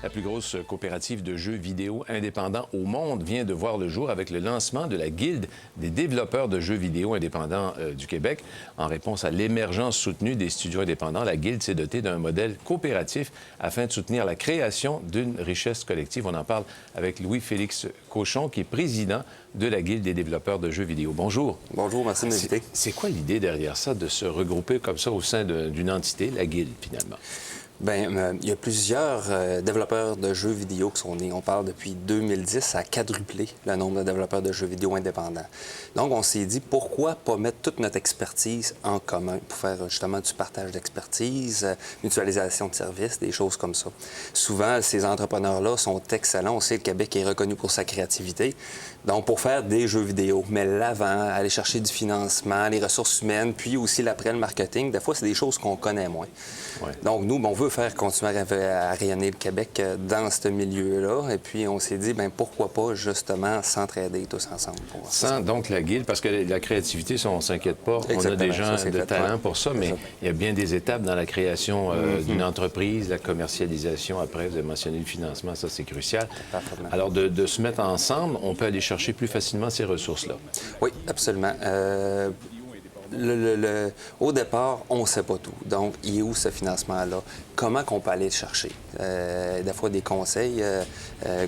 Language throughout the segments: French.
La plus grosse coopérative de jeux vidéo indépendants au monde vient de voir le jour avec le lancement de la Guilde des développeurs de jeux vidéo indépendants du Québec. En réponse à l'émergence soutenue des studios indépendants, la Guilde s'est dotée d'un modèle coopératif afin de soutenir la création d'une richesse collective. On en parle avec Louis-Félix Cochon, qui est président de la Guilde des développeurs de jeux vidéo. Bonjour. Bonjour, merci de m'inviter. C'est quoi l'idée derrière ça, de se regrouper comme ça au sein d'une entité, la Guilde, finalement? Bien, il y a plusieurs développeurs de jeux vidéo qui sont nés. On parle depuis 2010, ça a quadruplé le nombre de développeurs de jeux vidéo indépendants. Donc, on s'est dit, pourquoi pas mettre toute notre expertise en commun pour faire justement du partage d'expertise, mutualisation de services, des choses comme ça. Souvent, ces entrepreneurs-là sont excellents. On sait que le Québec est reconnu pour sa créativité. Donc, pour faire des jeux vidéo, mais l'avant, aller chercher du financement, les ressources humaines, puis aussi l'après, le marketing, des fois, c'est des choses qu'on connaît moins. Ouais. Donc, nous, on veut faire continuer à rayonner le Québec dans ce milieu-là. Et puis, on s'est dit, bien, pourquoi pas, justement, s'entraider tous ensemble. Sans donc la Guilde, parce que la créativité, on ne s'inquiète pas. Exactement. On a des gens de talent pour ça, mais il y a bien des étapes dans la création d'une entreprise, la commercialisation. Après, vous avez mentionné le financement, ça, c'est crucial. Parfaitement. Alors, de se mettre ensemble, on peut aller chercher plus facilement ces ressources-là. Oui, absolument. Au départ, on ne sait pas tout. Donc, il est où ce financement-là? Comment qu'on peut aller le chercher? Des fois, des conseils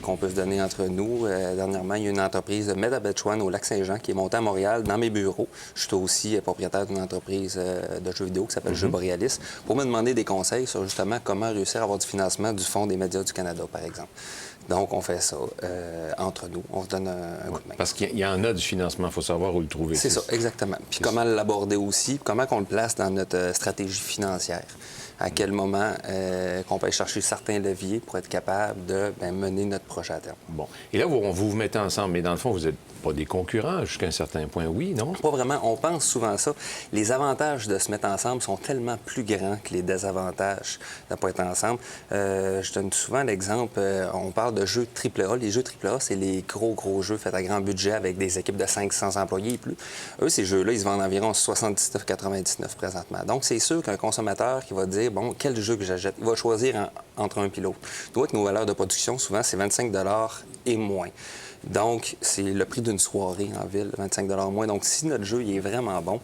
qu'on peut se donner entre nous. Dernièrement, il y a une entreprise de Metabetchwan au Lac-Saint-Jean qui est montée à Montréal dans mes bureaux. Je suis aussi propriétaire d'une entreprise de jeux vidéo qui s'appelle Jeux Borealis pour me demander des conseils sur justement comment réussir à avoir du financement du Fonds des médias du Canada, par exemple. Donc, on fait ça entre nous. On se donne un coup de main. Parce qu'il y en a du financement, il faut savoir où le trouver. C'est ça, exactement. Puis comment l'aborder aussi, comment qu'on le place dans notre stratégie financière. À quel moment qu'on peut aller chercher certains leviers pour être capable de mener notre projet à terme. Bon. Et là, vous vous mettez ensemble, mais dans le fond, vous n'êtes pas des concurrents jusqu'à un certain point, oui, non? Pas vraiment. On pense souvent ça. Les avantages de se mettre ensemble sont tellement plus grands que les désavantages de ne pas être ensemble. Je donne souvent l'exemple, on parle de jeux AAA. Les jeux AAA, c'est les gros jeux faits à grand budget avec des équipes de 500 employés et plus. Eux, ces jeux-là, ils se vendent environ 79,99 présentement. Donc, c'est sûr qu'un consommateur qui va dire, bon, quel jeu que j'achète? Il va choisir entre un puis l'autre. Nous, avec nos valeurs de production, souvent, c'est 25 et moins. Donc, c'est le prix d'une soirée en ville, 25 moins. Donc, si notre jeu il est vraiment bon,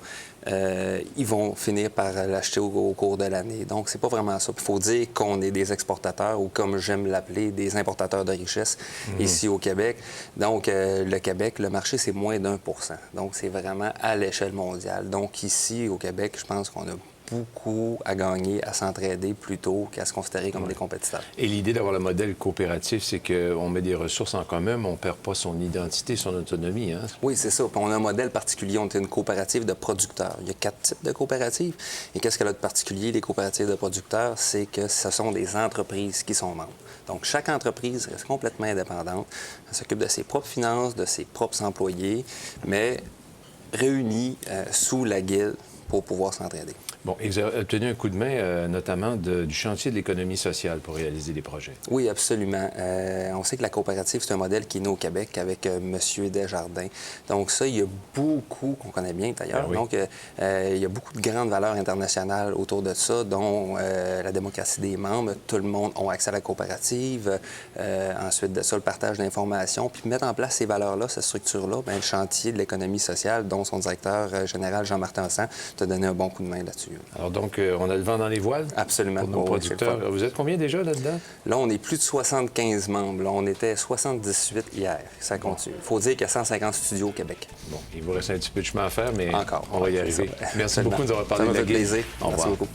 ils vont finir par l'acheter au cours de l'année. Donc, c'est pas vraiment ça. Il faut dire qu'on est des exportateurs ou, comme j'aime l'appeler, des importateurs de richesse ici au Québec. Donc, le Québec, le marché, c'est moins d'1 %. Donc, c'est vraiment à l'échelle mondiale. Donc, ici, au Québec, je pense qu'on a beaucoup à gagner, à s'entraider plutôt qu'à se considérer comme des compétiteurs. Et l'idée d'avoir le modèle coopératif, c'est qu'on met des ressources en commun, mais on ne perd pas son identité, son autonomie. Hein? Oui, c'est ça. Puis on a un modèle particulier. On est une coopérative de producteurs. Il y a 4 types de coopératives. Et qu'est-ce qu'elle a de particulier, les coopératives de producteurs? C'est que ce sont des entreprises qui sont membres. Donc, chaque entreprise reste complètement indépendante. Elle s'occupe de ses propres finances, de ses propres employés, mais réunie sous la guilde pour pouvoir s'entraider. Bon, et vous avez obtenu un coup de main, notamment du chantier de l'économie sociale pour réaliser des projets. Oui, absolument. On sait que la coopérative, c'est un modèle qui est né au Québec avec M. Desjardins. Donc ça, il y a beaucoup, qu'on connaît bien d'ailleurs. Oui. Donc, il y a beaucoup de grandes valeurs internationales autour de ça, dont la démocratie des membres. Tout le monde a accès à la coopérative. Ensuite de ça, le partage d'informations. Puis mettre en place ces valeurs-là, cette structure-là, bien, le chantier de l'économie sociale, dont son directeur général, Jean-Martin San, t'a donné un bon coup de main là-dessus. Alors donc, on a le vent dans les voiles? Absolument. Pour nos producteurs. Vous êtes combien déjà là-dedans? Là, on est plus de 75 membres. Là, on était 78 hier. Ça continue. Il faut dire qu'il y a 150 studios au Québec. Bon, il vous reste un petit peu de chemin à faire, mais encore, on va y arriver. Merci beaucoup de nous avoir parlé de la Guilde. Ça m'a fait plaisir. Au revoir. Merci beaucoup.